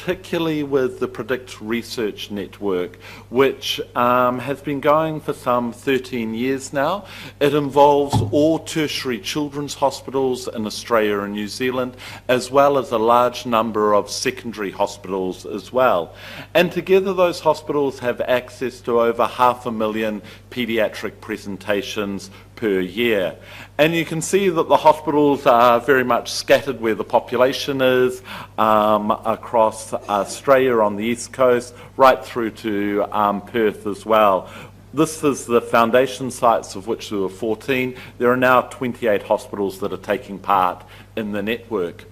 particularly with the Predict Research Network, which has been going for some 13 years now. It involves all tertiary children's hospitals in Australia and New Zealand, as well as a large number of secondary hospitals as well. And together those hospitals have access to over 500,000 paediatric presentations per year. And you can see that the hospitals are very much scattered where the population is, across Australia on the east coast, right through to Perth as well. This is the foundation sites, of which there were 14. There are now 28 hospitals that are taking part in the network.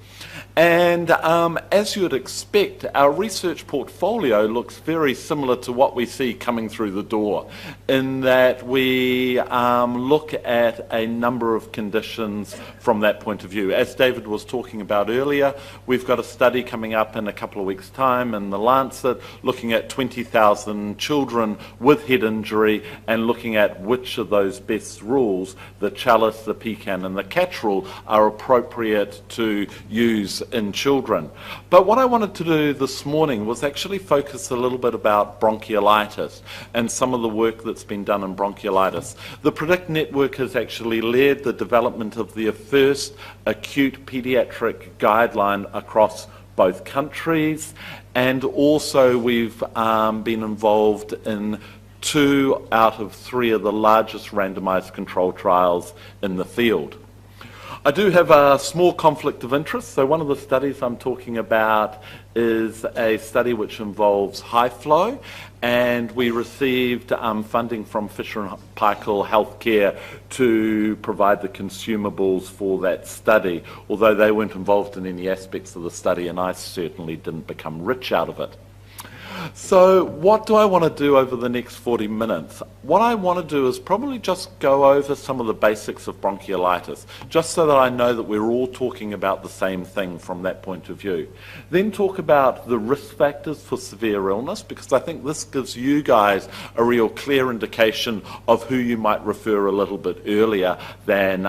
And as you would expect, our research portfolio looks very similar to what we see coming through the door, in that we look at a number of conditions from that point of view. As David was talking about earlier, we've got a study coming up in a couple of weeks' time in the Lancet, looking at 20,000 children with head injury and looking at which of those best rules, the chalice, the pecan and the catch rule, are appropriate to use in children. But what I wanted to do this morning was actually focus a little bit about bronchiolitis and some of the work that's been done in bronchiolitis. The Predict Network has actually led the development of the first acute paediatric guideline across both countries, and also we've been involved in 2 out of 3 of the largest randomized controlled trials in the field. I do have a small conflict of interest, so one of the studies I'm talking about is a study which involves high flow, and we received funding from Fisher & Paykel Healthcare to provide the consumables for that study, although they weren't involved in any aspects of the study, and I certainly didn't become rich out of it. So what do I want to do over the next 40 minutes? What I want to do is probably just go over some of the basics of bronchiolitis, just so that I know that we're all talking about the same thing from that point of view. Then talk about the risk factors for severe illness, because I think this gives you guys a real clear indication of who you might refer a little bit earlier than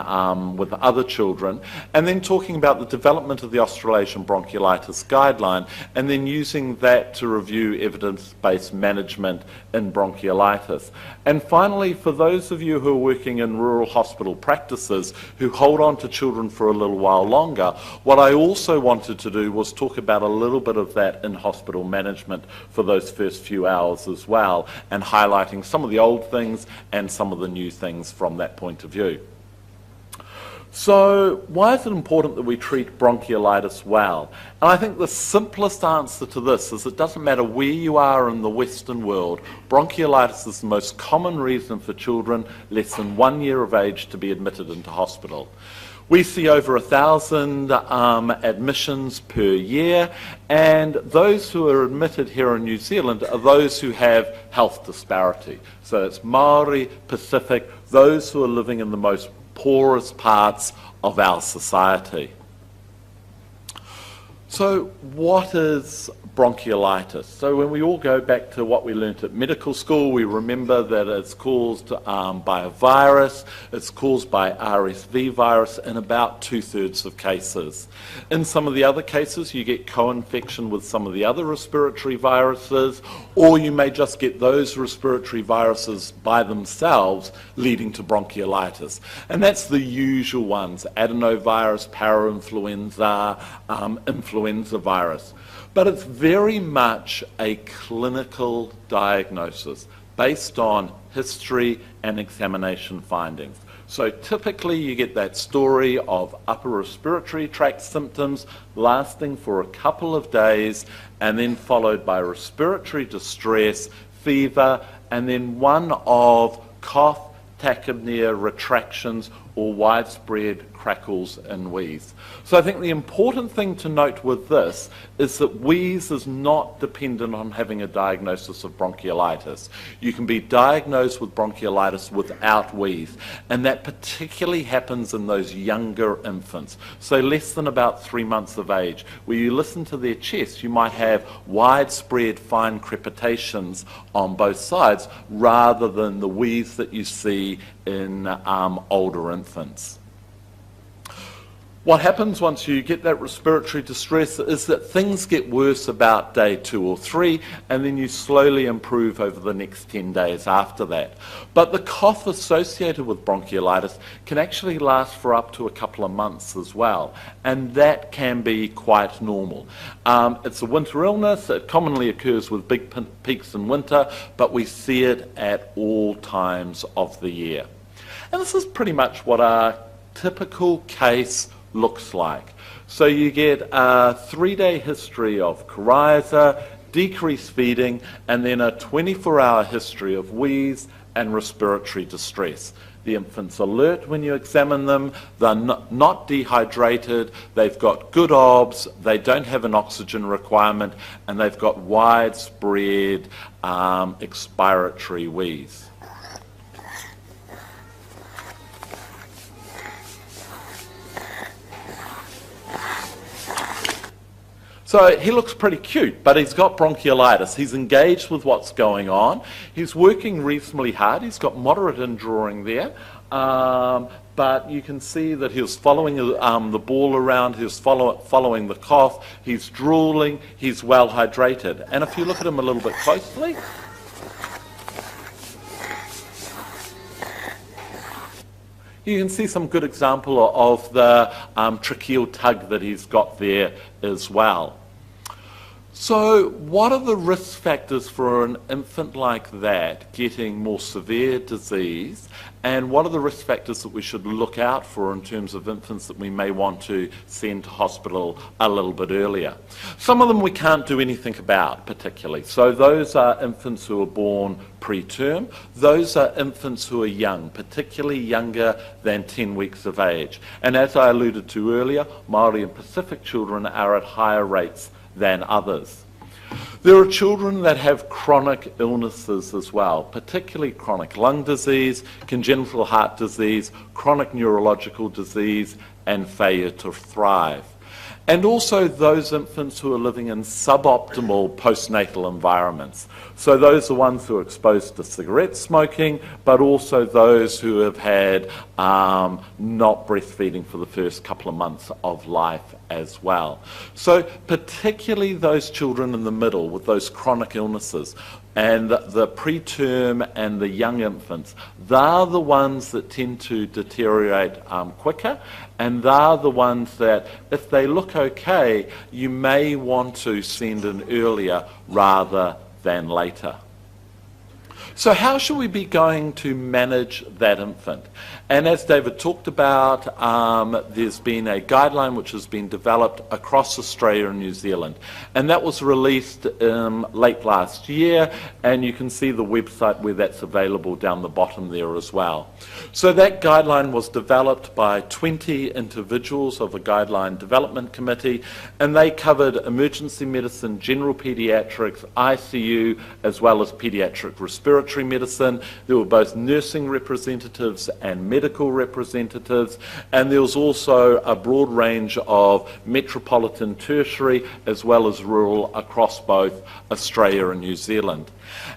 with other children. And then talking about the development of the Australasian Bronchiolitis Guideline, and then using that to review evidence-based management in bronchiolitis. And finally, for those of you who are working in rural hospital practices who hold on to children for a little while longer, what I also wanted to do was talk about a little bit of that in hospital management for those first few hours as well, and highlighting some of the old things and some of the new things from that point of view. So why is it important that we treat bronchiolitis well? And I think the simplest answer to this is it doesn't matter where you are in the Western world, bronchiolitis is the most common reason for children less than 1 year of age to be admitted into hospital. We see over 1,000 admissions per year, and those who are admitted here in New Zealand are those who have health disparity. So it's Maori, Pacific, those who are living in the most poorest parts of our society. So what is bronchiolitis? So when we all go back to what we learnt at medical school, we remember that it's caused by a virus. It's caused by RSV virus in about 2/3 of cases. In some of the other cases, you get co-infection with some of the other respiratory viruses, or you may just get those respiratory viruses by themselves leading to bronchiolitis. And that's the usual ones: adenovirus, parainfluenza, influenza virus. But it's very much a clinical diagnosis based on history and examination findings. So typically you get that story of upper respiratory tract symptoms lasting for a couple of days, and then followed by respiratory distress, fever, and then one of cough, tachypnea, retractions, or widespread crackles and wheeze. So I think the important thing to note with this is that wheeze is not dependent on having a diagnosis of bronchiolitis. You can be diagnosed with bronchiolitis without wheeze, and that particularly happens in those younger infants, so less than about 3 months of age. Where you listen to their chest, you might have widespread fine crepitations on both sides rather than the wheeze that you see in older infants. What happens once you get that respiratory distress is that things get worse about day 2 or 3, and then you slowly improve over the next 10 days after that. But the cough associated with bronchiolitis can actually last for up to a couple of months as well, and that can be quite normal. It's a winter illness. It commonly occurs with big peaks in winter, but we see it at all times of the year. And this is pretty much what our typical case looks like. So you get a 3-day history of coryza, decreased feeding, and then a 24-hour history of wheeze and respiratory distress. The infant's alert when you examine them, they're not dehydrated, they've got good obs, they don't have an oxygen requirement, and they've got widespread expiratory wheeze. So he looks pretty cute, but he's got bronchiolitis. He's engaged with what's going on. He's working reasonably hard. He's got moderate indrawing there. But you can see that he was following the ball around, he was following the cough, he's drooling, he's well hydrated. And if you look at him a little bit closely, you can see some good example of the tracheal tug that he's got there as well. So what are the risk factors for an infant like that getting more severe disease, and what are the risk factors that we should look out for in terms of infants that we may want to send to hospital a little bit earlier? Some of them we can't do anything about particularly. So those are infants who are born preterm. Those are infants who are young, particularly younger than 10 weeks of age. And as I alluded to earlier, Māori and Pacific children are at higher rates than others. There are children that have chronic illnesses as well, particularly chronic lung disease, congenital heart disease, chronic neurological disease, and failure to thrive. And also those infants who are living in suboptimal postnatal environments. So those are ones who are exposed to cigarette smoking, but also those who have had not breastfeeding for the first couple of months of life as well. So particularly those children in the middle with those chronic illnesses, and the preterm and the young infants, they're the ones that tend to deteriorate quicker, and they're the ones that, if they look okay, you may want to send in earlier rather than later. So how should we be going to manage that infant? And as David talked about, there's been a guideline which has been developed across Australia and New Zealand. And that was released late last year, and you can see the website where that's available down the bottom there as well. So that guideline was developed by 20 individuals of a guideline development committee, and they covered emergency medicine, general pediatrics, ICU, as well as pediatric respiratory medicine. There were both nursing representatives and medical representatives, and there was also a broad range of metropolitan, tertiary, as well as rural across both Australia and New Zealand.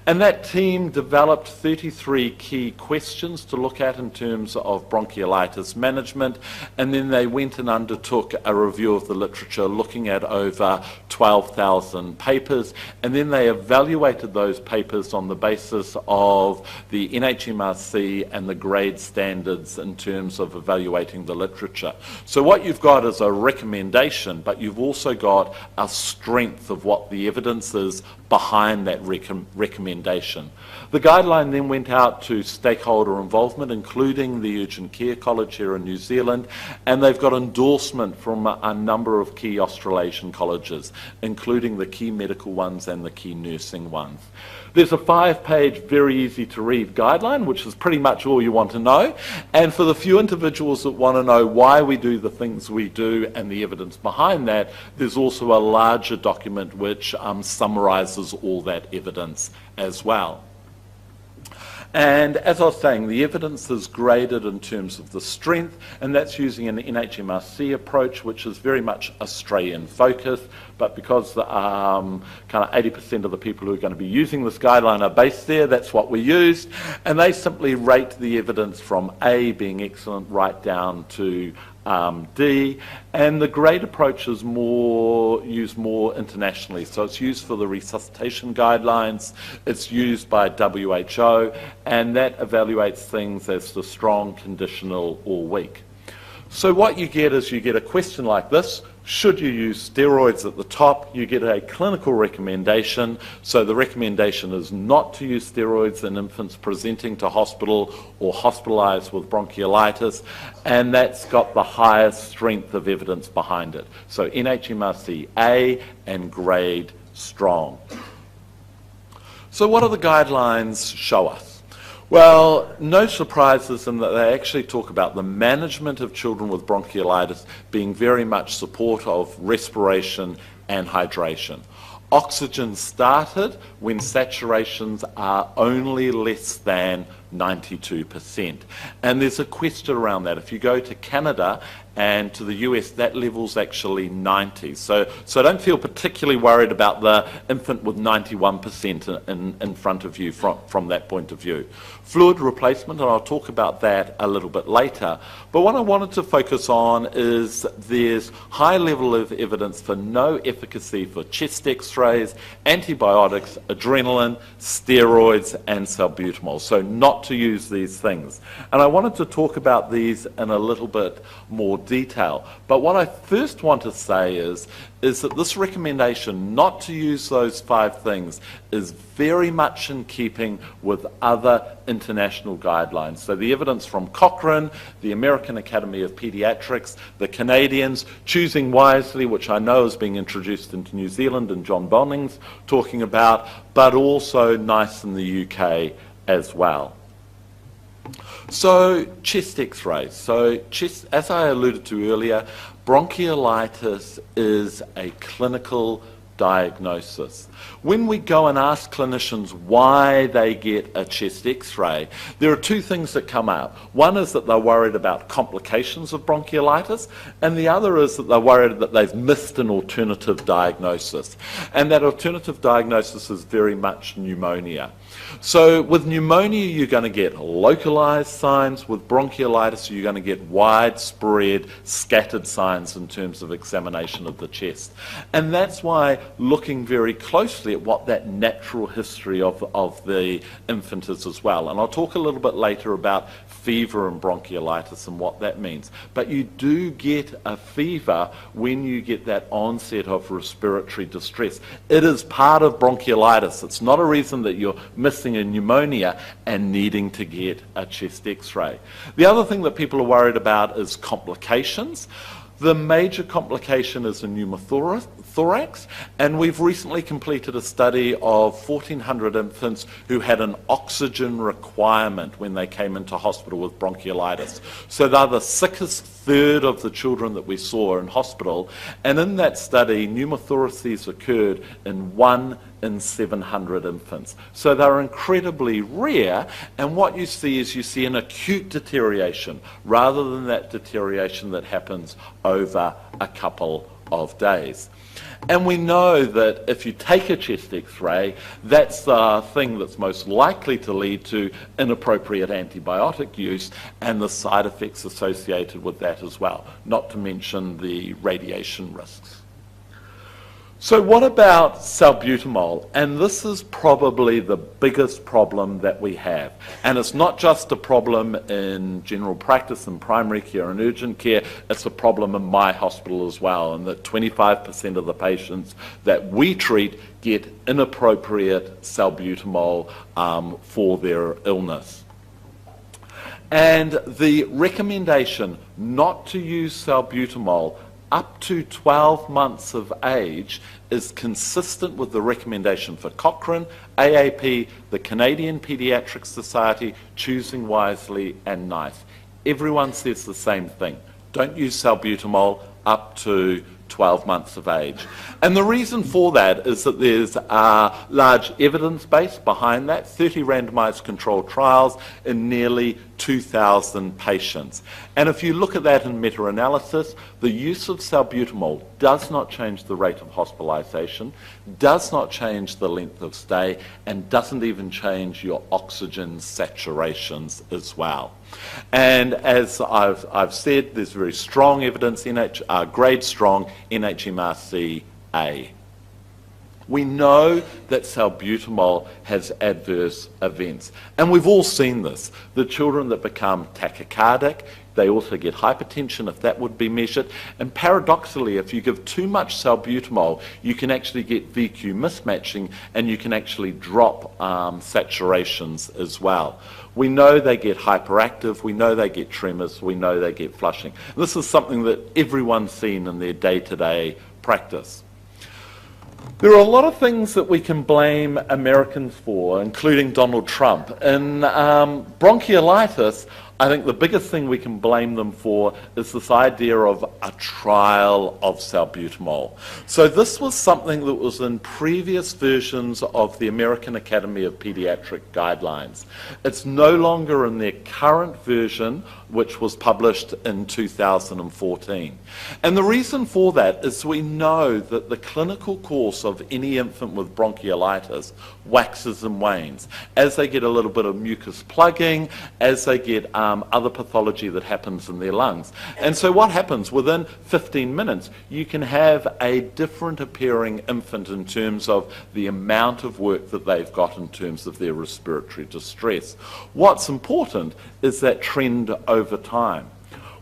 And that team developed 33 key questions to look at in terms of bronchiolitis management, and then they went and undertook a review of the literature looking at over 12,000 papers, and then they evaluated those papers on the basis of the NHMRC and the grade standards in terms of evaluating the literature. So what you've got is a recommendation, but you've also got a strength of what the evidence is behind that recommendation. The guideline then went out to stakeholder involvement, including the Urgent Care College here in New Zealand, and they've got endorsement from a number of key Australasian colleges, including the key medical ones and the key nursing ones. There's a 5-page, very easy to read guideline, which is pretty much all you want to know. And for the few individuals that want to know why we do the things we do and the evidence behind that, there's also a larger document which summarises all that evidence as well. And as I was saying, the evidence is graded in terms of the strength, and that's using an NHMRC approach, which is very much Australian focused, but because kind of 80% of the people who are going to be using this guideline are based there, that's what we used, and they simply rate the evidence from A being excellent right down to D, and the grade approach is used more internationally. So it's used for the resuscitation guidelines, it's used by WHO, and that evaluates things as the strong, conditional, or weak. So what you get is you get a question like this: should you use steroids at the top? You get a clinical recommendation. So the recommendation is not to use steroids in infants presenting to hospital or hospitalized with bronchiolitis, and that's got the highest strength of evidence behind it. So NHMRC A and grade strong. So what do the guidelines show us? Well, no surprises in that they actually talk about the management of children with bronchiolitis being very much support of respiration and hydration. Oxygen started when saturations are only less than 92%. And there's a question around that. If you go to Canada and to the US, that level's actually 90. So don't feel particularly worried about the infant with 91% in front of you from that point of view. Fluid replacement, and I'll talk about that a little bit later. But what I wanted to focus on is there's high level of evidence for no efficacy for chest x-rays, antibiotics, adrenaline, steroids, and salbutamol. So not to use these things. And I wanted to talk about these in a little bit more detail. But what I first want to say is that this recommendation not to use those 5 things is very much in keeping with other international guidelines. So the evidence from Cochrane, the American Academy of Pediatrics, the Canadians, Choosing Wisely, which I know is being introduced into New Zealand and John Bonning's talking about, but also NICE in the UK as well. So chest x-rays. So as I alluded to earlier, bronchiolitis is a clinical diagnosis. When we go and ask clinicians why they get a chest x-ray, there are 2 things that come up. One is that they're worried about complications of bronchiolitis, and the other is that they're worried that they've missed an alternative diagnosis. And that alternative diagnosis is very much pneumonia. So with pneumonia, you're going to get localized signs. With bronchiolitis, you're going to get widespread, scattered signs in terms of examination of the chest. And that's why looking very closely at what that natural history of the infant is as well. And I'll talk a little bit later about fever and bronchiolitis and what that means. But you do get a fever when you get that onset of respiratory distress. It is part of bronchiolitis. It's not a reason that you're missing a pneumonia and needing to get a chest x-ray. The other thing that people are worried about is complications. The major complication is a pneumothorax, and we've recently completed a study of 1,400 infants who had an oxygen requirement when they came into hospital with bronchiolitis. So they're the sickest third of the children that we saw in hospital, and in that study, pneumothoraces occurred in 1 in 700 infants. So they're incredibly rare, and what you see an acute deterioration rather than that deterioration that happens over a couple of days. And we know that if you take a chest x-ray, that's the thing that's most likely to lead to inappropriate antibiotic use and the side effects associated with that as well, not to mention the radiation risks. So what about salbutamol? And this is probably the biggest problem that we have. And it's not just a problem in general practice and primary care and urgent care, it's a problem in my hospital as well, and that 25% of the patients that we treat get inappropriate salbutamol for their illness. And the recommendation not to use salbutamol up to 12 months of age is consistent with the recommendation for Cochrane, AAP, the Canadian Pediatric Society, Choosing Wisely, and NICE. Everyone says the same thing. Don't use salbutamol up to 12 months of age. And the reason for that is that there's a large evidence base behind that, 30 randomized controlled trials in nearly 2,000 patients. And if you look at that in meta-analysis, the use of salbutamol does not change the rate of hospitalization, does not change the length of stay, and doesn't even change your oxygen saturations as well. And as I've said, there's very strong evidence, grade strong NHMRC-A. We know that salbutamol has adverse events, and we've all seen this. The children that become tachycardic, they also get hypertension if that would be measured, and paradoxically, if you give too much salbutamol, you can actually get VQ mismatching, and you can actually drop saturations as well. We know they get hyperactive, we know they get tremors, we know they get flushing. This is something that everyone's seen in their day-to-day practice. There are a lot of things that we can blame Americans for, including Donald Trump. In bronchiolitis, I think the biggest thing we can blame them for is this idea of a trial of salbutamol. So this was something that was in previous versions of the American Academy of Pediatric Guidelines. It's no longer in their current version, which was published in 2014. And the reason for that is we know that the clinical course of any infant with bronchiolitis waxes and wanes as they get a little bit of mucus plugging, as they get other pathology that happens in their lungs. And so what happens, within 15 minutes, you can have a different appearing infant in terms of the amount of work that they've got in terms of their respiratory distress. What's important is that trend over time.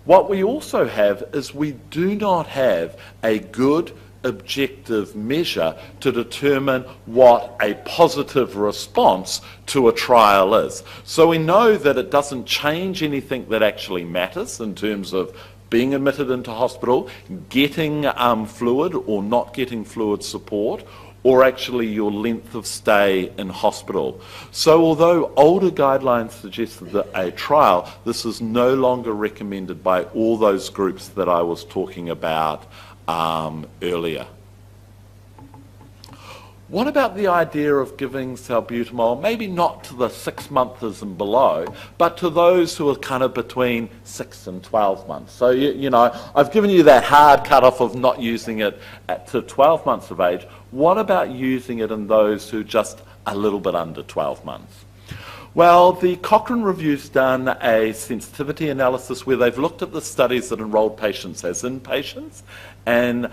What we also have is we do not have a good objective measure to determine what a positive response to a trial is. So we know that it doesn't change anything that actually matters in terms of being admitted into hospital, getting fluid or not getting fluid support, or actually your length of stay in hospital. So although older guidelines suggested that a trial, this is no longer recommended by all those groups that I was talking about earlier. What about the idea of giving salbutamol, maybe not to the 6-monthers and below, but to those who are kind of between 6 and 12 months? So, you know, I've given you that hard cutoff of not using it to 12 months of age. What about using it in those who are just a little bit under 12 months? Well, the Cochrane Review's done a sensitivity analysis where they've looked at the studies that enrolled patients as inpatients and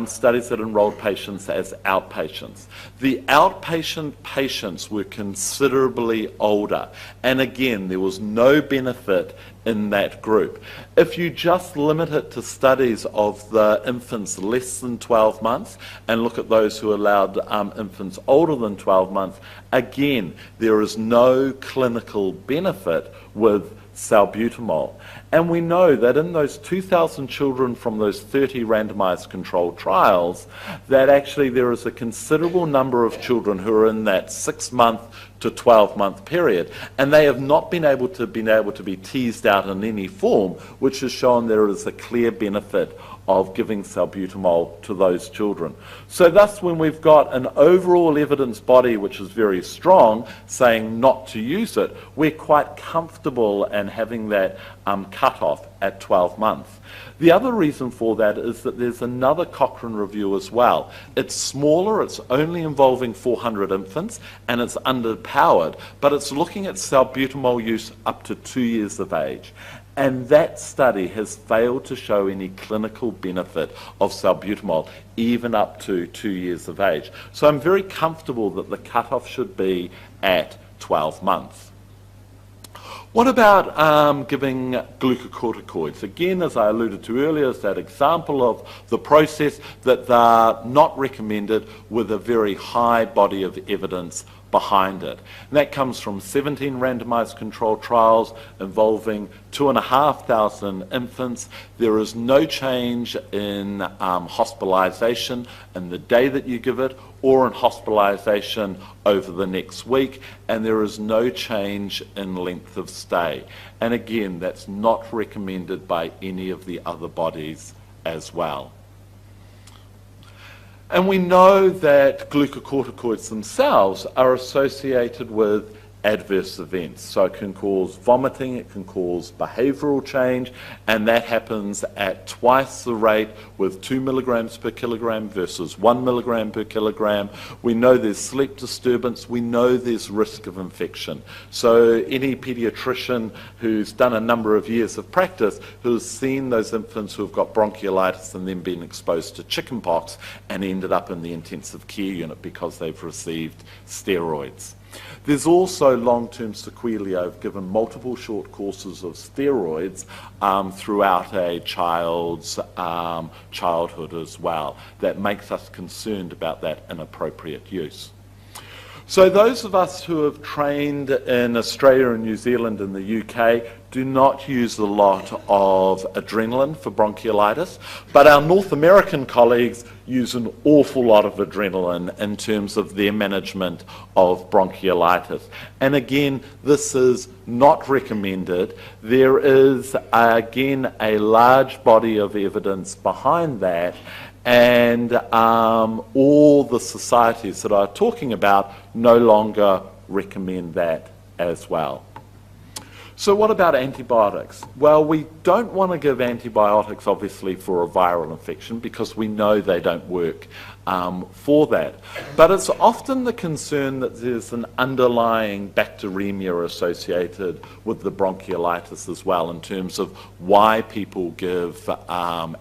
studies that enrolled patients as outpatients. The outpatient patients were considerably older, and again, there was no benefit in that group. If you just limit it to studies of the infants less than 12 months and look at those who allowed infants older than 12 months, again, there is no clinical benefit with salbutamol. And we know that in those 2,000 children from those 30 randomized controlled trials, that actually there is a considerable number of children who are in that 6-month to 12-month period, and they have not been able to be teased out in any form, which has shown there is a clear benefit of giving salbutamol to those children. So thus, when we've got an overall evidence body which is very strong saying not to use it, we're quite comfortable in having that cutoff at 12 months. The other reason for that is that there's another Cochrane review as well. It's smaller, it's only involving 400 infants, and it's underpowered, but it's looking at salbutamol use up to 2 years of age. And that study has failed to show any clinical benefit of salbutamol, even up to 2 years of age. So I'm very comfortable that the cutoff should be at 12 months. What about giving glucocorticoids? Again, as I alluded to earlier, is that example of the process that they're not recommended with a very high body of evidence behind it. And that comes from 17 randomized controlled trials involving 2,500 infants. There is no change in hospitalization in the day that you give it or in hospitalization over the next week, and there is no change in length of stay. And again, that's not recommended by any of the other bodies as well. And we know that glucocorticoids themselves are associated with adverse events. So it can cause vomiting, it can cause behavioural change, and that happens at twice the rate with 2 milligrams per kilogram versus 1 milligram per kilogram. We know there's sleep disturbance, we know there's risk of infection. So any paediatrician who's done a number of years of practice, who's seen those infants who have got bronchiolitis and then been exposed to chickenpox and ended up in the intensive care unit because they've received steroids. There's also long-term sequelae of given multiple short courses of steroids throughout a child's childhood as well. That makes us concerned about that inappropriate use. So those of us who have trained in Australia and New Zealand and the UK do not use a lot of adrenaline for bronchiolitis, but our North American colleagues use an awful lot of adrenaline in terms of their management of bronchiolitis. And again, this is not recommended. There is, again, a large body of evidence behind that, and all the societies that I'm talking about no longer recommend that as well. So what about antibiotics? Well, we don't want to give antibiotics, obviously, for a viral infection because we know they don't work for that. But it's often the concern that there's an underlying bacteremia associated with the bronchiolitis as well in terms of why people give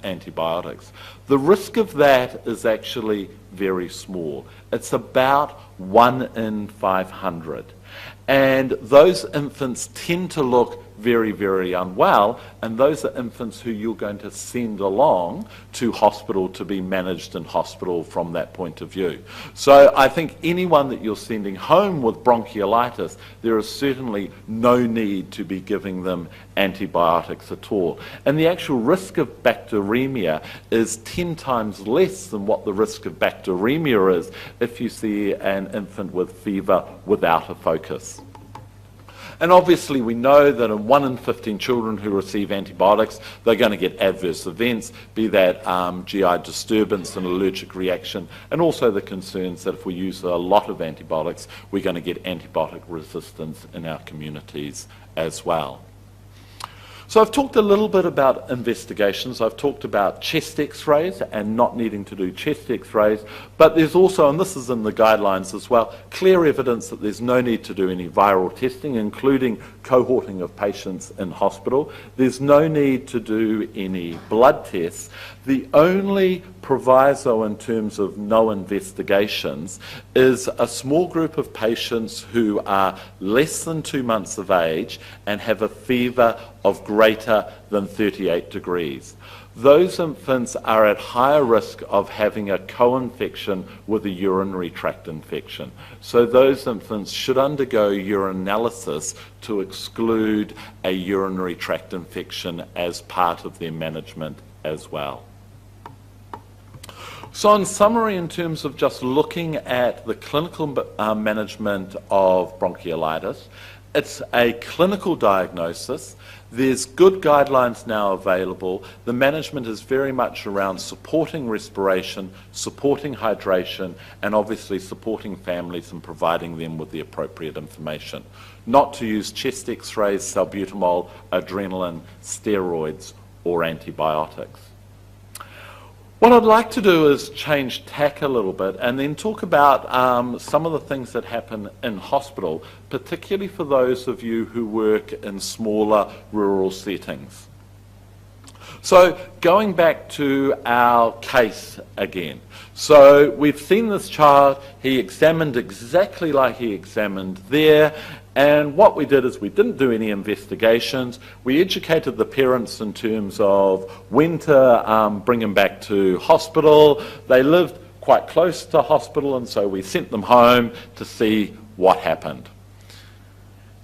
antibiotics. The risk of that is actually very small. It's about 1 in 500. And those infants tend to look very, very unwell, and those are infants who you're going to send along to hospital to be managed in hospital from that point of view. So I think anyone that you're sending home with bronchiolitis, there is certainly no need to be giving them antibiotics at all. And the actual risk of bacteremia is 10 times less than what the risk of bacteremia is if you see an infant with fever without a focus. And obviously we know that in 1 in 15 children who receive antibiotics, they're going to get adverse events, be that GI disturbance and allergic reaction, and also the concerns that if we use a lot of antibiotics, we're going to get antibiotic resistance in our communities as well. So I've talked a little bit about investigations. I've talked about chest x-rays and not needing to do chest x-rays, but there's also, and this is in the guidelines as well, clear evidence that there's no need to do any viral testing, including cohorting of patients in hospital. There's no need to do any blood tests. The only proviso in terms of no investigations is a small group of patients who are less than 2 months of age and have a fever of greater than 38 degrees. Those infants are at higher risk of having a co-infection with a urinary tract infection. So those infants should undergo urinalysis to exclude a urinary tract infection as part of their management as well. So in summary, in terms of just looking at the clinical management of bronchiolitis, it's a clinical diagnosis. There's good guidelines now available. The management is very much around supporting respiration, supporting hydration, and obviously supporting families and providing them with the appropriate information. Not to use chest x-rays, salbutamol, adrenaline, steroids, or antibiotics. What I'd like to do is change tack a little bit and then talk about some of the things that happen in hospital, particularly for those of you who work in smaller rural settings. So going back to our case again. So we've seen this child, he examined exactly like he examined there, and what we did is we didn't do any investigations. We educated the parents in terms of when to bring him back to hospital. They lived quite close to hospital, and so we sent them home to see what happened.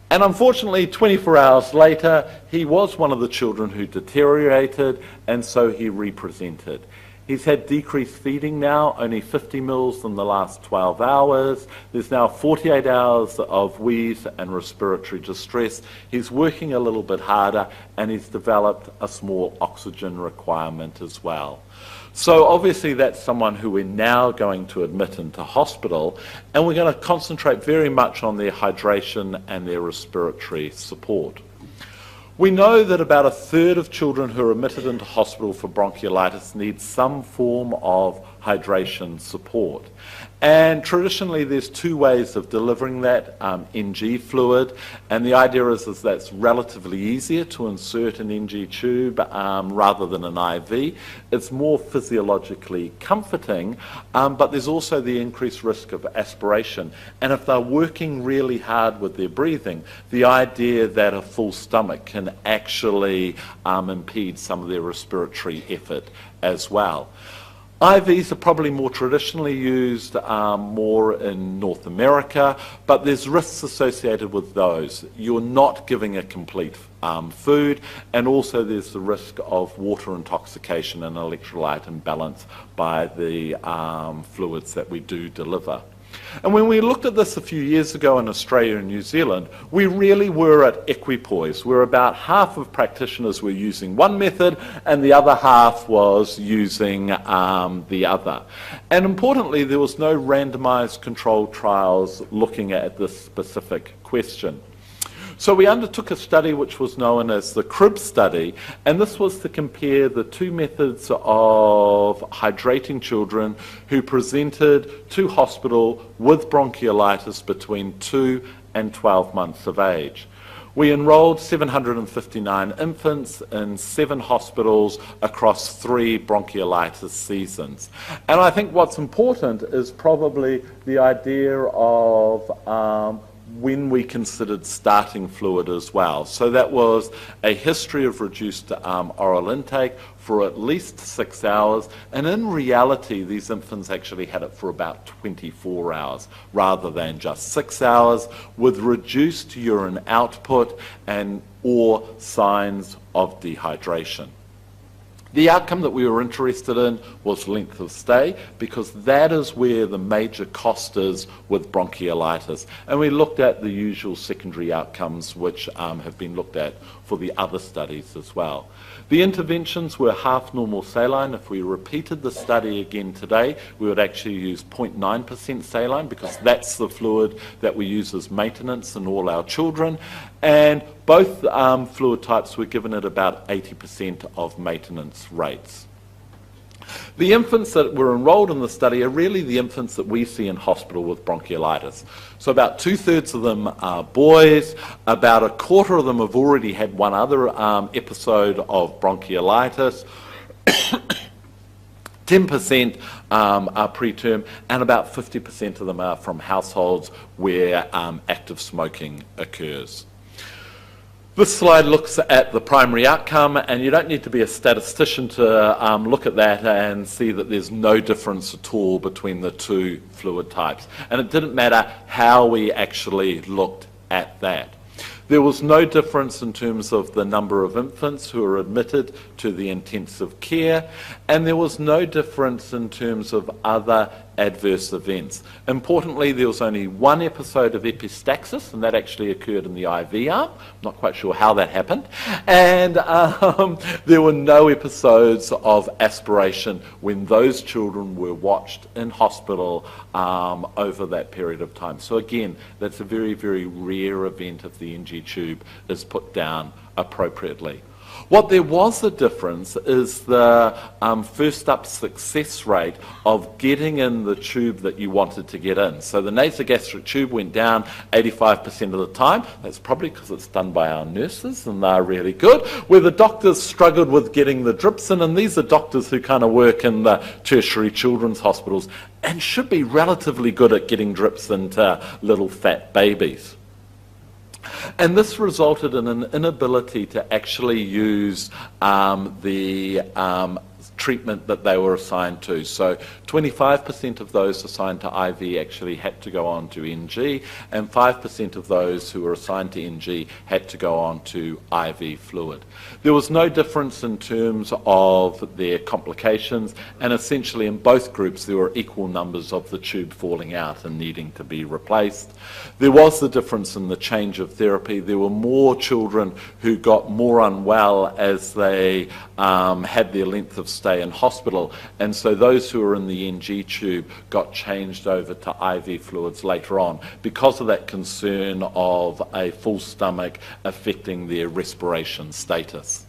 And unfortunately, 24 hours later, he was one of the children who deteriorated, and so he represented. He's had decreased feeding now, only 50 mils in the last 12 hours. There's now 48 hours of wheeze and respiratory distress. He's working a little bit harder, and he's developed a small oxygen requirement as well. So obviously that's someone who we're now going to admit into hospital, and we're going to concentrate very much on their hydration and their respiratory support. We know that about a third of children who are admitted into hospital for bronchiolitis need some form of hydration support. And traditionally there's two ways of delivering that, NG fluid, and the idea is that's relatively easier to insert an NG tube rather than an IV. It's more physiologically comforting, but there's also the increased risk of aspiration. And if they're working really hard with their breathing, the idea that a full stomach can actually impede some of their respiratory effort as well. IVs are probably more traditionally used more in North America, but there's risks associated with those. You're not giving a complete food, and also there's the risk of water intoxication and electrolyte imbalance by the fluids that we do deliver. And when we looked at this a few years ago in Australia and New Zealand, we really were at equipoise, where about half of practitioners were using one method and the other half was using the other. And importantly, there was no randomised controlled trials looking at this specific question. So we undertook a study which was known as the CRIB study, and this was to compare the two methods of hydrating children who presented to hospital with bronchiolitis between 2 and 12 months of age. We enrolled 759 infants in 7 hospitals across 3 bronchiolitis seasons. And I think what's important is probably the idea of when we considered starting fluid as well. So that was a history of reduced oral intake for at least 6 hours, and in reality these infants actually had it for about 24 hours rather than just 6 hours, with reduced urine output and or signs of dehydration. The outcome that we were interested in was length of stay, because that is where the major cost is with bronchiolitis. And we looked at the usual secondary outcomes which have been looked at for the other studies as well. The interventions were half normal saline. If we repeated the study again today, we would actually use 0.9% saline, because that's the fluid that we use as maintenance in all our children. And both fluid types were given at about 80% of maintenance rates. The infants that were enrolled in the study are really the infants that we see in hospital with bronchiolitis. So about 2/3 of them are boys, about 1/4 of them have already had one other episode of bronchiolitis, 10% are preterm, and about 50% of them are from households where active smoking occurs. This slide looks at the primary outcome, and you don't need to be a statistician to look at that and see that there's no difference at all between the two fluid types. And it didn't matter how we actually looked at that. There was no difference in terms of the number of infants who were admitted to the intensive care, and there was no difference in terms of other adverse events. Importantly, there was only one episode of epistaxis, and that actually occurred in the IV arm. Not quite sure how that happened. And there were no episodes of aspiration when those children were watched in hospital over that period of time. So again, that's a very, very rare event if the NG tube is put down appropriately. What there was a difference is the first up success rate of getting in the tube that you wanted to get in. So the nasogastric tube went down 85% of the time. That's probably because it's done by our nurses and they're really good. Where the doctors struggled with getting the drips in, and these are doctors who kind of work in the tertiary children's hospitals and should be relatively good at getting drips into little fat babies. And this resulted in an inability to actually use the treatment that they were assigned to. So 25% of those assigned to IV actually had to go on to NG, and 5% of those who were assigned to NG had to go on to IV fluid. There was no difference in terms of their complications, and essentially in both groups there were equal numbers of the tube falling out and needing to be replaced. There was the difference in the change of therapy. There were more children who got more unwell as they had their length of stay in hospital, and so those who were in the NG tube got changed over to IV fluids later on because of that concern of a full stomach affecting their respiration status.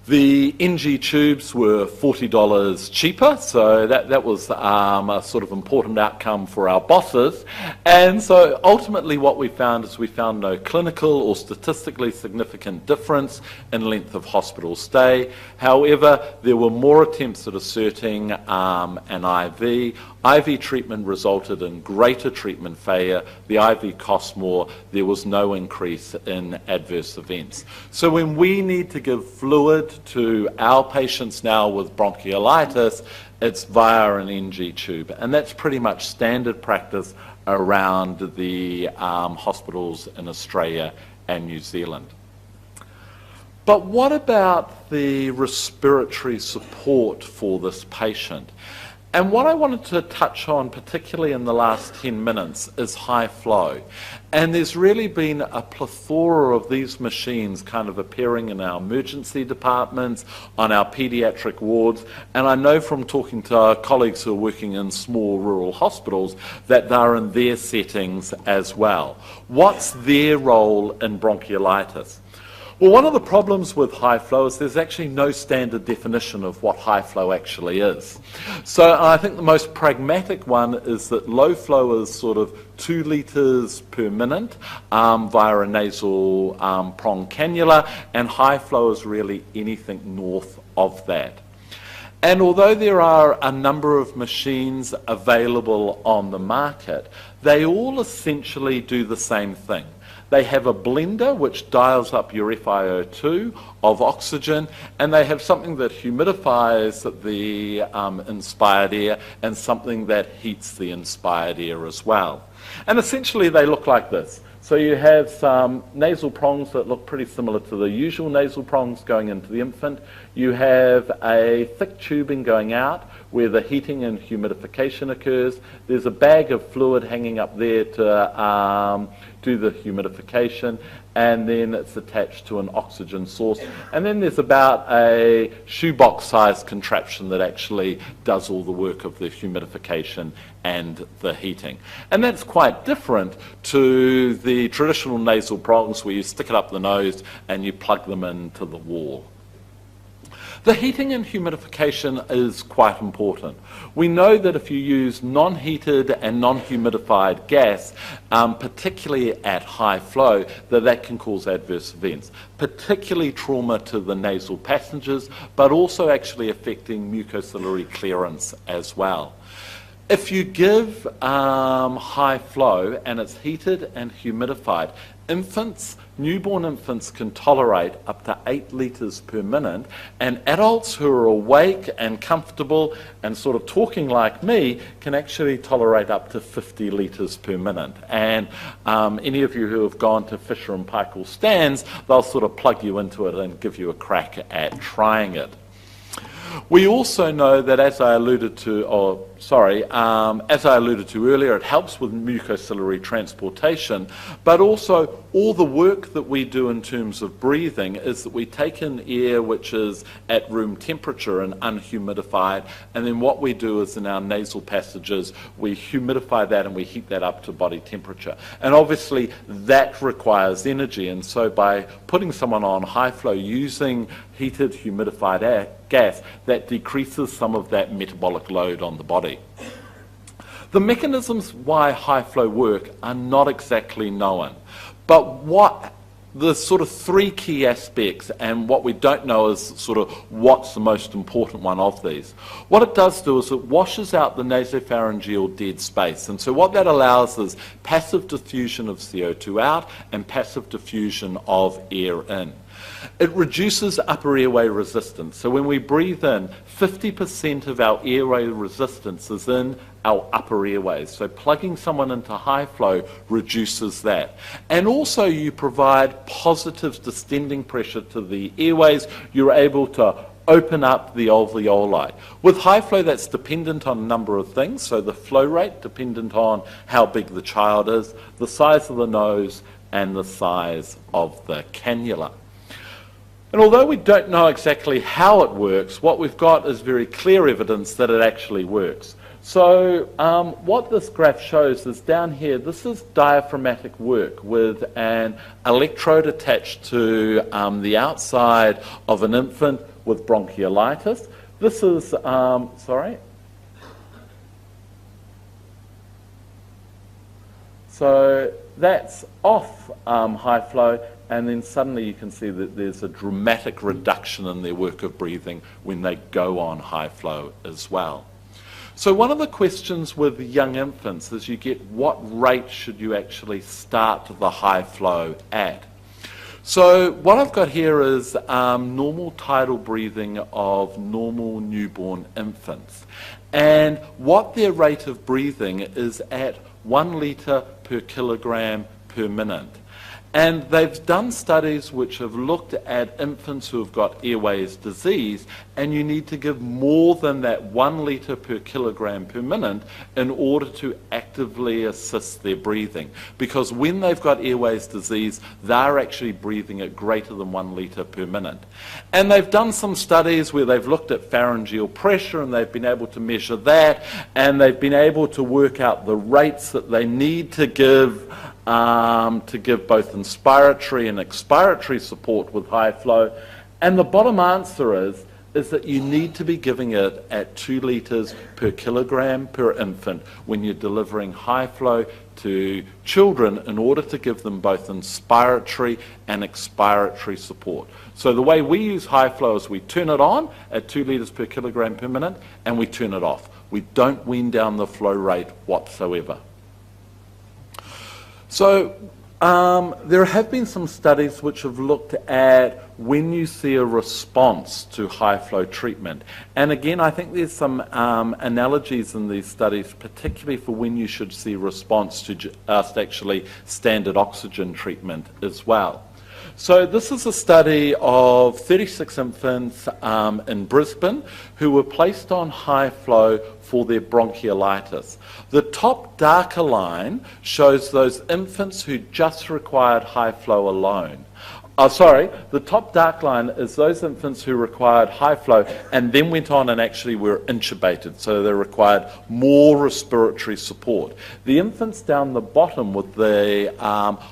The NG tubes were $40 cheaper, so that was a sort of important outcome for our bosses. And so ultimately what we found is we found no clinical or statistically significant difference in length of hospital stay. However, there were more attempts at asserting an IV. IV treatment resulted in greater treatment failure. The IV cost more. There was no increase in adverse events. So when we need to give fluid to our patients now with bronchiolitis, it's via an NG tube. And that's pretty much standard practice around the hospitals in Australia and New Zealand. But what about the respiratory support for this patient? And what I wanted to touch on, particularly in the last 10 minutes, is high flow. And there's really been a plethora of these machines kind of appearing in our emergency departments, on our paediatric wards, and I know from talking to our colleagues who are working in small rural hospitals that they're in their settings as well. What's their role in bronchiolitis? Well, one of the problems with high flow is there's actually no standard definition of what high flow actually is. So I think the most pragmatic one is that low flow is sort of 2 litres per minute via a nasal prong cannula, and high flow is really anything north of that. And although there are a number of machines available on the market, they all essentially do the same thing. They have a blender which dials up your FiO2 of oxygen, and they have something that humidifies the inspired air and something that heats the inspired air as well. And essentially they look like this. So you have some nasal prongs that look pretty similar to the usual nasal prongs going into the infant. You have a thick tubing going out where the heating and humidification occurs. There's a bag of fluid hanging up there to do the humidification, and then it's attached to an oxygen source. And then there's about a shoebox-sized contraption that actually does all the work of the humidification and the heating. And that's quite different to the traditional nasal prongs where you stick it up the nose and you plug them into the wall. The heating and humidification is quite important. We know that if you use non-heated and non-humidified gas, particularly at high flow, that can cause adverse events, particularly trauma to the nasal passages, but also actually affecting mucociliary clearance as well. If you give high flow and it's heated and humidified, newborn infants can tolerate up to 8 litres per minute, and adults who are awake and comfortable and sort of talking like me can actually tolerate up to 50 litres per minute. And any of you who have gone to Fisher and Paykel stands, they'll sort of plug you into it and give you a crack at trying it. We also know that, as I alluded to earlier, it helps with mucociliary transportation, but also all the work that we do in terms of breathing is that we take in air which is at room temperature and unhumidified, and then what we do is in our nasal passages we humidify that and we heat that up to body temperature. And obviously that requires energy, and so by putting someone on high flow using heated humidified gas, that decreases some of that metabolic load on the body. The mechanisms why high flow work are not exactly known, but the sort of 3 key aspects, and what we don't know is sort of what's the most important one of these. What it does do is it washes out the nasopharyngeal dead space, and so what that allows is passive diffusion of CO2 out and passive diffusion of air in. It reduces upper airway resistance. So when we breathe in, 50% of our airway resistance is in our upper airways. So plugging someone into high flow reduces that. And also you provide positive distending pressure to the airways. You're able to open up the alveoli. With high flow, that's dependent on a number of things. So the flow rate, dependent on how big the child is, the size of the nose, and the size of the cannula. And although we don't know exactly how it works, what we've got is very clear evidence that it actually works. So what this graph shows is down here, this is diaphragmatic work with an electrode attached to the outside of an infant with bronchiolitis. This is, So that's off high flow, and then suddenly you can see that there's a dramatic reduction in their work of breathing when they go on high flow as well. So one of the questions with young infants is you get what rate should you actually start the high flow at? So what I've got here is normal tidal breathing of normal newborn infants. And what their rate of breathing is at 1 litre per kilogram per minute. And they've done studies which have looked at infants who have got airways disease, and you need to give more than that 1 litre per kilogram per minute in order to actively assist their breathing. Because when they've got airways disease, they're actually breathing at greater than 1 litre per minute. And they've done some studies where they've looked at pharyngeal pressure, and they've been able to measure that, and they've been able to work out the rates that they need to give both inspiratory and expiratory support with high flow. And the bottom answer is that you need to be giving it at 2 litres per kilogram per infant when you're delivering high flow to children in order to give them both inspiratory and expiratory support. So the way we use high flow is we turn it on at 2 litres per kilogram per minute and we turn it off. We don't wean down the flow rate whatsoever. So there have been some studies which have looked at when you see a response to high flow treatment. And again, I think there's some analogies in these studies, particularly for when you should see response to just actually standard oxygen treatment as well. So this is a study of 36 infants in Brisbane who were placed on high flow for their bronchiolitis. The top darker line shows those infants who just required high flow alone. The top dark line is those infants who required high flow and then went on and actually were intubated, so they required more respiratory support. The infants down the bottom with the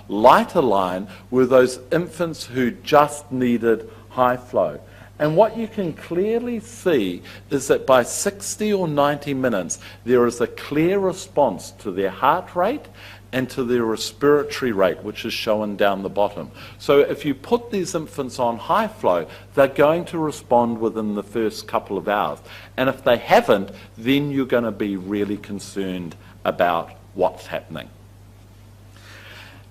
lighter line were those infants who just needed high flow. And what you can clearly see is that by 60 or 90 minutes, there is a clear response to their heart rate and to their respiratory rate, which is shown down the bottom. So if you put these infants on high flow, they're going to respond within the first couple of hours. And if they haven't, then you're going to be really concerned about what's happening.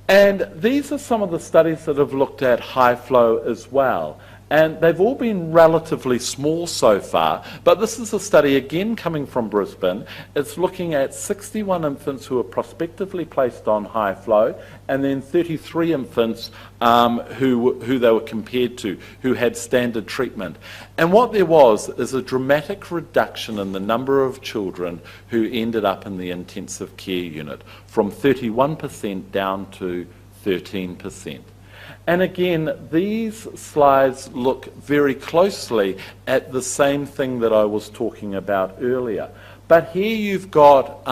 And these are some of the studies that have looked at high flow as well. And they've all been relatively small so far, but this is a study again coming from Brisbane. It's looking at 61 infants who are prospectively placed on high flow, and then 33 infants who they were compared to, who had standard treatment. And what there was is a dramatic reduction in the number of children who ended up in the intensive care unit, from 31% down to 13%. And again, these slides look very closely at the same thing that I was talking about earlier. But here you've got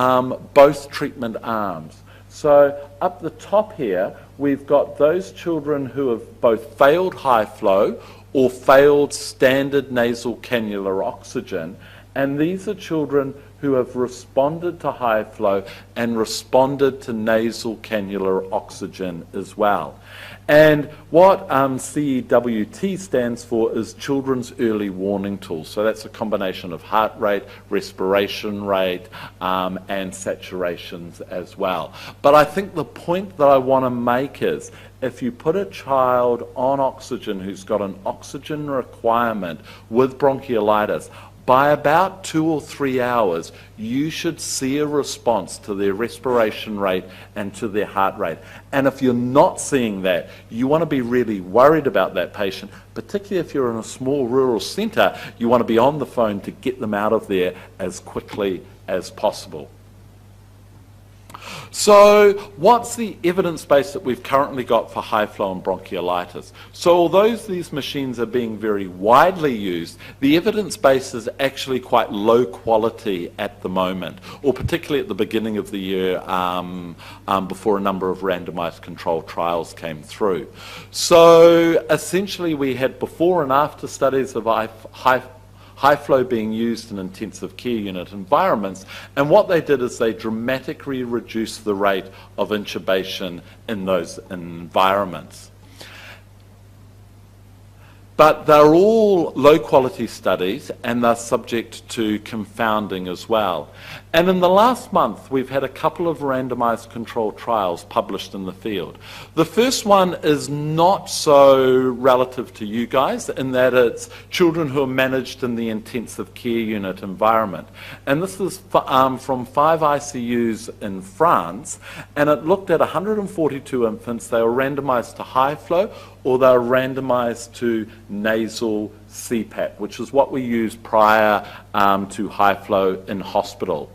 both treatment arms. So up the top here, we've got those children who have both failed high flow or failed standard nasal cannula oxygen. And these are children who have responded to high flow and responded to nasal cannular oxygen as well. And what CEWT stands for is Children's Early Warning Tool. So that's a combination of heart rate, respiration rate, and saturations as well. But I think the point that I want to make is, if you put a child on oxygen who's got an oxygen requirement with bronchiolitis, by about 2 or 3 hours, you should see a response to their respiration rate and to their heart rate. And if you're not seeing that, you want to be really worried about that patient, particularly if you're in a small rural centre. You want to be on the phone to get them out of there as quickly as possible. So what's the evidence base that we've currently got for high flow and bronchiolitis? So although these machines are being very widely used, the evidence base is actually quite low quality at the moment, or particularly at the beginning of the year before a number of randomized controlled trials came through. So essentially we had before and after studies of high flow being used in intensive care unit environments, and what they did is they dramatically reduced the rate of intubation in those environments. But they're all low quality studies and they're subject to confounding as well. And in the last month, we've had a couple of randomized controlled trials published in the field. The first one is not so relative to you guys in that it's children who are managed in the intensive care unit environment. And this is from 5 ICUs in France, and it looked at 142 infants. They were randomized to high flow, or they were randomized to nasal CPAP, which is what we used prior to high flow in hospital.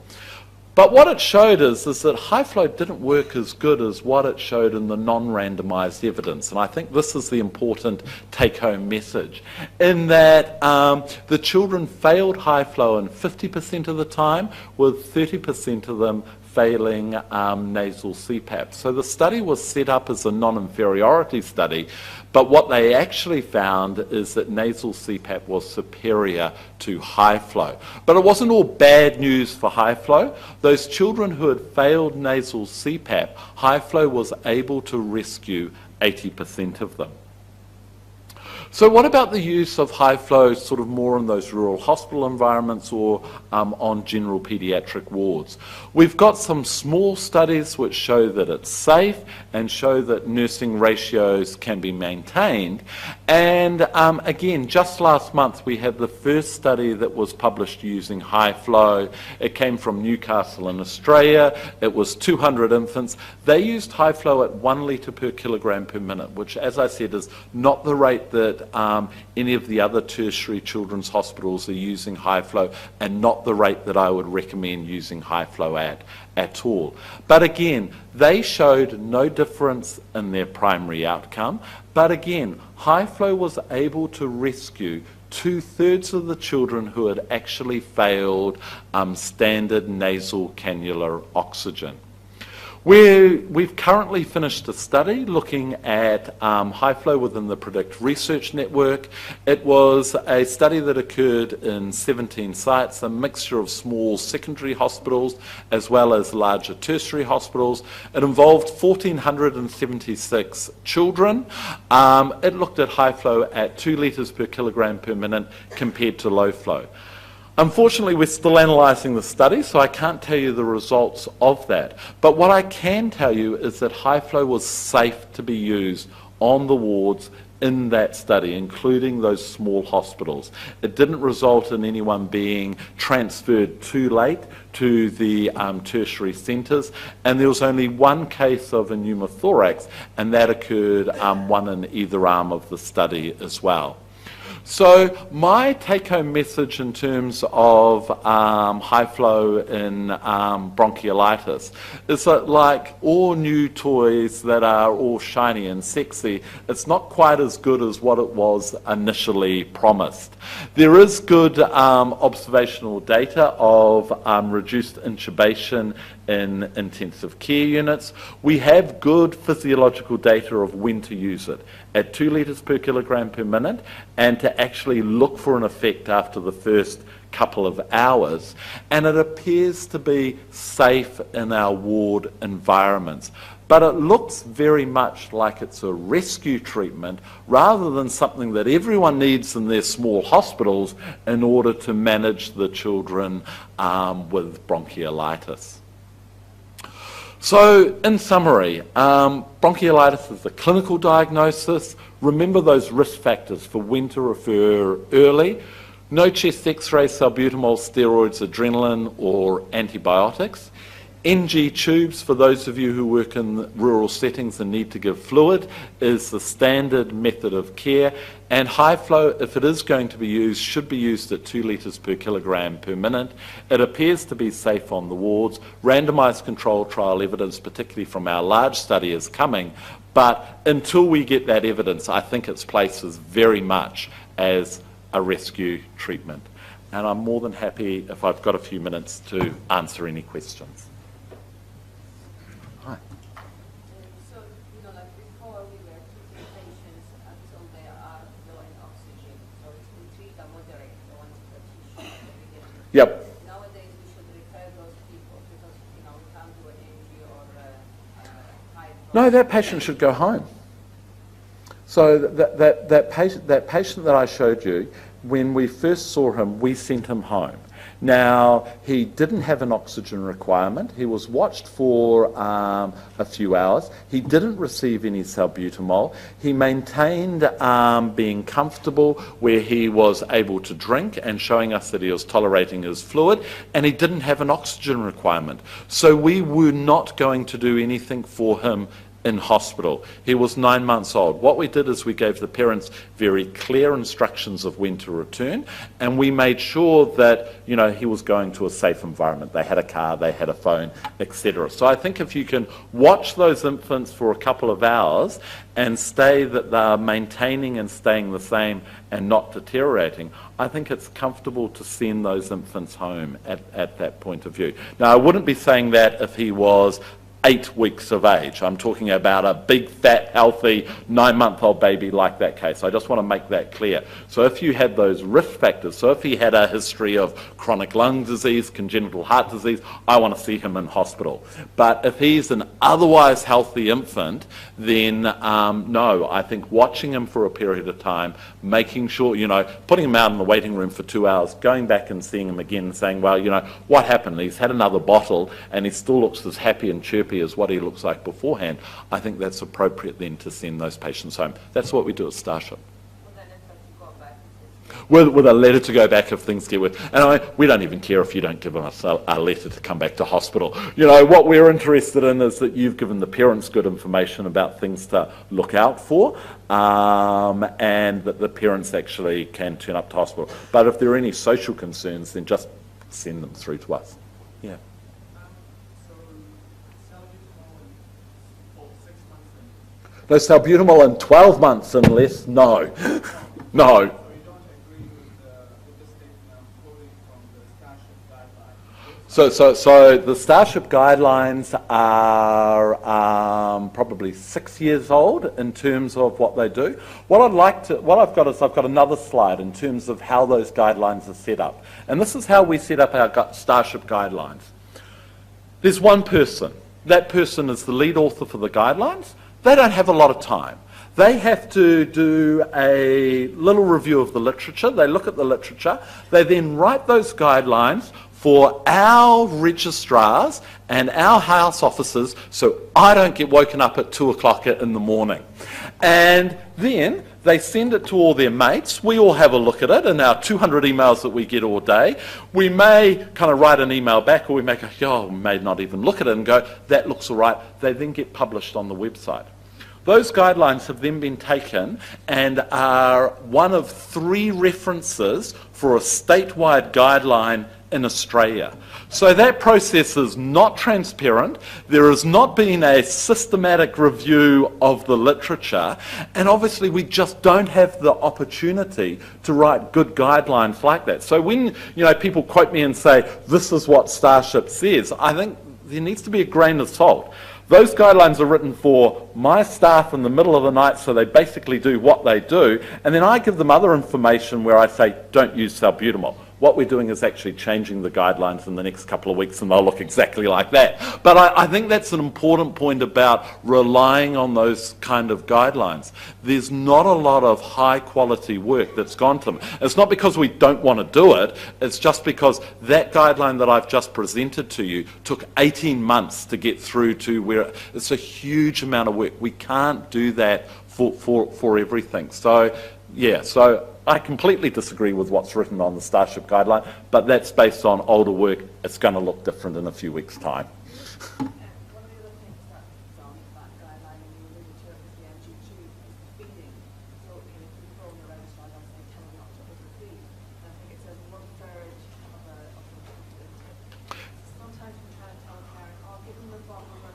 But what it showed is that high flow didn't work as good as what it showed in the non-randomized evidence. And I think this is the important take-home message, in that the children failed high flow in 50% of the time, with 30% of them failing nasal CPAP. So the study was set up as a non-inferiority study, but what they actually found is that nasal CPAP was superior to high flow. But it wasn't all bad news for high flow. Those children who had failed nasal CPAP, high flow was able to rescue 80% of them. So what about the use of high flow sort of more in those rural hospital environments or on general paediatric wards? We've got some small studies which show that it's safe and show that nursing ratios can be maintained. And again, just last month we had the first study that was published using high flow. It came from Newcastle in Australia. It was 200 infants. They used high flow at 1 litre per kilogram per minute, which, as I said, is not the rate that any of the other tertiary children's hospitals are using high flow, and not the rate that I would recommend using high flow at all. But again, they showed no difference in their primary outcome. But again, high flow was able to rescue 2/3 of the children who had actually failed standard nasal cannular oxygen. We've currently finished a study looking at high flow within the PREDICT research network. It was a study that occurred in 17 sites, a mixture of small secondary hospitals as well as larger tertiary hospitals. It involved 1,476 children. It looked at high flow at 2 litres per kilogram per minute compared to low flow. Unfortunately, we're still analysing the study, so I can't tell you the results of that. But what I can tell you is that high flow was safe to be used on the wards in that study, including those small hospitals. It didn't result in anyone being transferred too late to the tertiary centres, and there was only one case of a pneumothorax, and that occurred one in either arm of the study as well. So my take-home message in terms of high flow in bronchiolitis is that, like all new toys that are all shiny and sexy, it's not quite as good as what it was initially promised. There is good observational data of reduced intubation in intensive care units. We have good physiological data of when to use it, at 2 litres per kilogram per minute, and to actually look for an effect after the first couple of hours. And it appears to be safe in our ward environments. But it looks very much like it's a rescue treatment rather than something that everyone needs in their small hospitals in order to manage the children with bronchiolitis. So, in summary, bronchiolitis is a clinical diagnosis. Remember those risk factors for when to refer early. No chest x-ray, salbutamol, steroids, adrenaline, or antibiotics. NG tubes, for those of you who work in rural settings and need to give fluid, is the standard method of care. And high flow, if it is going to be used, should be used at 2 litres per kilogram per minute. It appears to be safe on the wards. Randomised controlled trial evidence, particularly from our large study, is coming. But until we get that evidence, I think its place is very much as a rescue treatment. And I'm more than happy, if I've got a few minutes, to answer any questions. Hi. So, like before we were treating patients until they are low in oxygen. So we treat a moderate, the ones that we should. Yep. Nowadays we should refer those people because, we can't do an NG or high. No, that patient should go home. So that patient that I showed you, when we first saw him, we sent him home. Now, he didn't have an oxygen requirement. He was watched for a few hours. He didn't receive any salbutamol. He maintained being comfortable where he was able to drink and showing us that he was tolerating his fluid, and he didn't have an oxygen requirement. So we were not going to do anything for him in hospital. He was 9 months old. What we did is we gave the parents very clear instructions of when to return, and we made sure that he was going to a safe environment. They had a car, they had a phone, etc. So I think if you can watch those infants for a couple of hours and stay that they're maintaining and staying the same and not deteriorating, I think it's comfortable to send those infants home at that point of view. Now, I wouldn't be saying that if he was 8 weeks of age. I'm talking about a big, fat, healthy, 9-month-old baby like that case. I just want to make that clear. So if you had those risk factors, so if he had a history of chronic lung disease, congenital heart disease, I want to see him in hospital. But if he's an otherwise healthy infant, then no, I think watching him for a period of time, making sure, putting him out in the waiting room for 2 hours, going back and seeing him again and saying, well, what happened? He's had another bottle and he still looks as happy and chirpy as what he looks like beforehand. I think that's appropriate then to send those patients home. That's what we do at Starship. With a letter to go back if things get worse. And we don't even care if you don't give us a letter to come back to hospital. What we're interested in is that you've given the parents good information about things to look out for, and that the parents actually can turn up to hospital. But if there are any social concerns, then just send them through to us. Yeah. No, salbutamol in 12 months and less, no. No. So you don't agree with the statement I'm quoting from the Starship guidelines? So the Starship guidelines are probably 6 years old in terms of what they do. What I've got another slide in terms of how those guidelines are set up. And this is how we set up our Starship guidelines. There's one person. That person is the lead author for the guidelines. They don't have a lot of time. They have to do a little review of the literature. They look at the literature. They then write those guidelines for our registrars and our house officers so I don't get woken up at 2 o'clock in the morning. And then they send it to all their mates. We all have a look at it in our 200 emails that we get all day. We may kind of write an email back, or we may not even look at it and go, that looks all right. They then get published on the website. Those guidelines have then been taken and are one of 3 references for a statewide guideline in Australia. So that process is not transparent. There has not been a systematic review of the literature, and obviously we just don't have the opportunity to write good guidelines like that. So when people quote me and say, this is what Starship says, I think there needs to be a grain of salt. Those guidelines are written for my staff in the middle of the night, so they basically do what they do, and then I give them other information where I say, don't use salbutamol. What we're doing is actually changing the guidelines in the next couple of weeks, and they'll look exactly like that. But I think that's an important point about relying on those kind of guidelines. There's not a lot of high quality work that's gone to them. It's not because we don't want to do it, it's just because that guideline that I've just presented to you took 18 months to get through to where it's a huge amount of work. We can't do that for everything. So, yeah, so I completely disagree with what's written on the Starship guideline, but that's based on older work. It's going to look different in a few weeks' time. One of the other things that's on that guideline in the literature is the MG2 feeding. So, if you throw in the red slide, I'll say tell them not to overfeed. And I think it says 1/3 of the sometimes we try to tell a parent, oh, give them the bottle of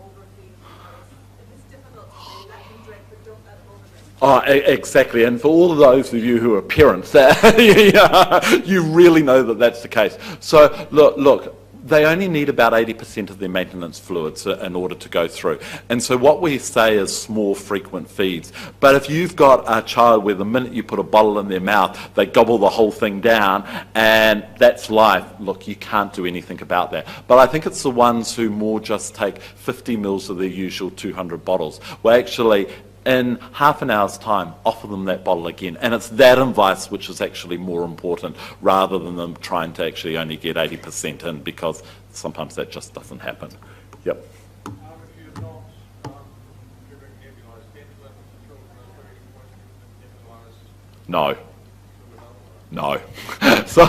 overfeed. It's difficult to say, let them drink, but don't let them overdrink. Oh, exactly. And for all of those of you who are parents, you really know that that's the case. So, look, they only need about 80% of their maintenance fluids in order to go through. And so what we say is small, frequent feeds. But if you've got a child where the minute you put a bottle in their mouth, they gobble the whole thing down, and that's life, look, you can't do anything about that. But I think it's the ones who more just take 50 mils of their usual 200 bottles. Well, actually, in half an hour's time, offer them that bottle again. And it's that advice which is actually more important, rather than them trying to actually only get 80% in, because sometimes that just doesn't happen. Yep. If you're not giving nebulized ventilator to children, is there any point in giving nebulized? No. No. So,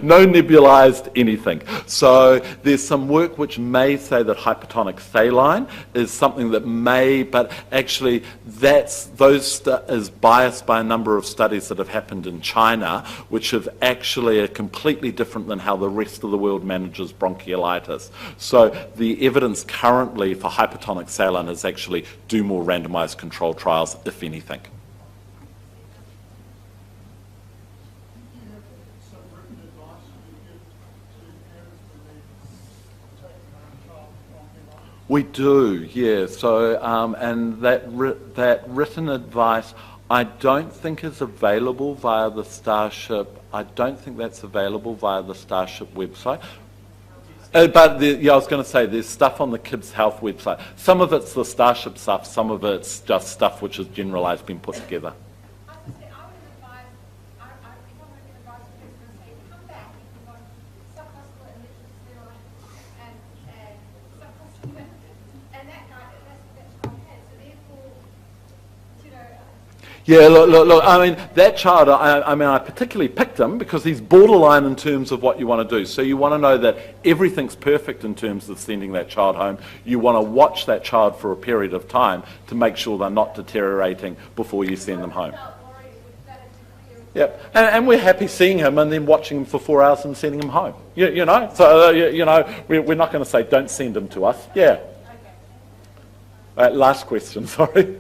no nebulized anything. So, there's some work which may say that hypertonic saline is something that may, but actually is biased by a number of studies that have happened in China, which have actually are completely different than how the rest of the world manages bronchiolitis. So, the evidence currently for hypertonic saline is actually do more randomized control trials, if anything. We do, yeah. So, and that written advice, I don't think is available via the Starship. I don't think that's available via the Starship website. But I was going to say there's stuff on the Kids Health website. Some of it's the Starship stuff. Some of it's just stuff which is generalised, been put together. Yeah, look, I mean, that child, I particularly picked him because he's borderline in terms of what you want to do. So you want to know that everything's perfect in terms of sending that child home. You want to watch that child for a period of time to make sure they're not deteriorating before you send them home. Yep, and we're happy seeing him and then watching him for 4 hours and sending him home. You know, so, we're not going to say, don't send him to us. Yeah. Last question, sorry.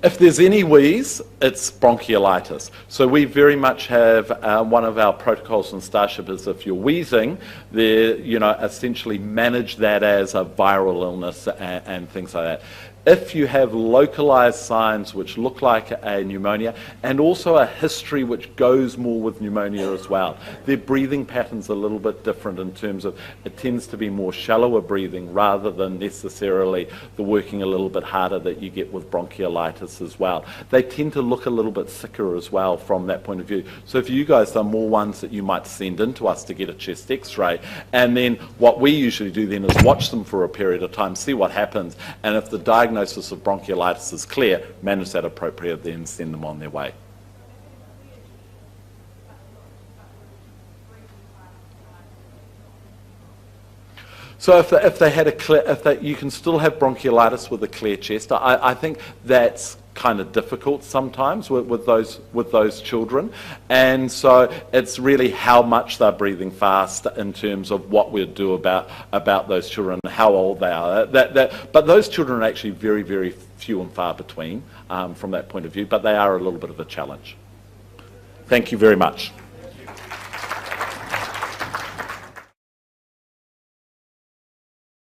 If there's any wheeze, it's bronchiolitis. So we very much have one of our protocols in Starship is if you're wheezing, essentially manage that as a viral illness and things like that. If you have localized signs which look like a pneumonia, and also a history which goes more with pneumonia as well, their breathing patterns are a little bit different in terms of it tends to be more shallower breathing rather than necessarily the working a little bit harder that you get with bronchiolitis as well. They tend to look a little bit sicker as well from that point of view. So if you guys are more ones that you might send in to us to get a chest x-ray, and then what we usually do then is watch them for a period of time, see what happens, and if the diagnosis of bronchiolitis is clear, manage that appropriately and send them on their way. So if they had you can still have bronchiolitis with a clear chest. I think that's kind of difficult sometimes with those children, and so it's really how much they're breathing fast in terms of what we'll do about those children, how old they are. But those children are actually very, very few and far between from that point of view, but they are a little bit of a challenge. Thank you very much.